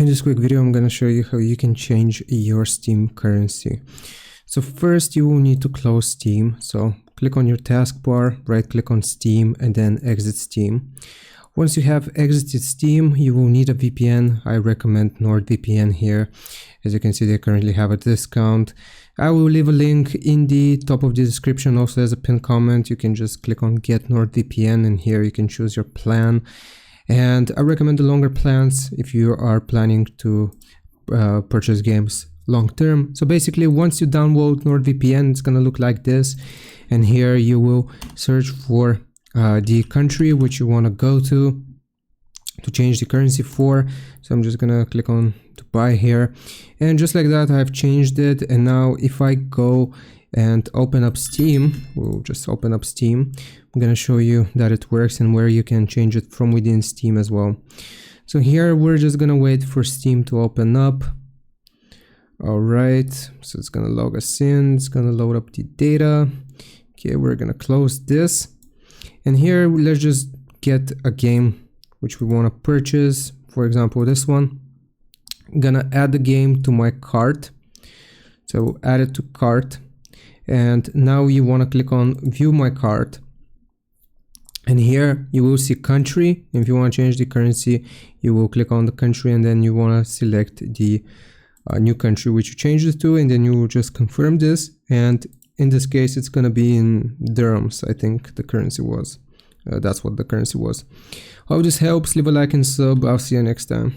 In this quick video, I'm going to show you how you can change your Steam currency. So first you will need to close Steam. So click on your taskbar, right click on Steam and then exit Steam. Once you have exited Steam, you will need a VPN. I recommend NordVPN here. As you can see, they currently have a discount. I will leave a link in the top of the description. Also as a pinned comment, you can just click on Get NordVPN and here you can choose your plan. And I recommend the longer plans if you are planning to purchase games long term. So basically, once you download NordVPN, it's gonna look like this. And here you will search for the country which you want to go to change the currency for. So I'm just gonna click on to buy here, and just like that I've changed it. And now if I go and open up Steam, we'll just open up Steam. I'm gonna show you that it works and where you can change it from within Steam as well. So here we're just gonna wait for Steam to open up. All right, so it's gonna log us in, it's gonna load up the data. Okay, we're gonna close this. And here, let's just get a game which we want to purchase. For example, this one. I'm gonna add the game to my cart. So add it to cart. And now you want to click on View My Cart. And here you will see country. If you want to change the currency, you will click on the country and then you want to select the new country which you change it to. And then you will just confirm this. And in this case, it's going to be in dirhams, I think the currency was. That's what the currency was. Hope this helps. Leave a like and sub. I'll see you next time.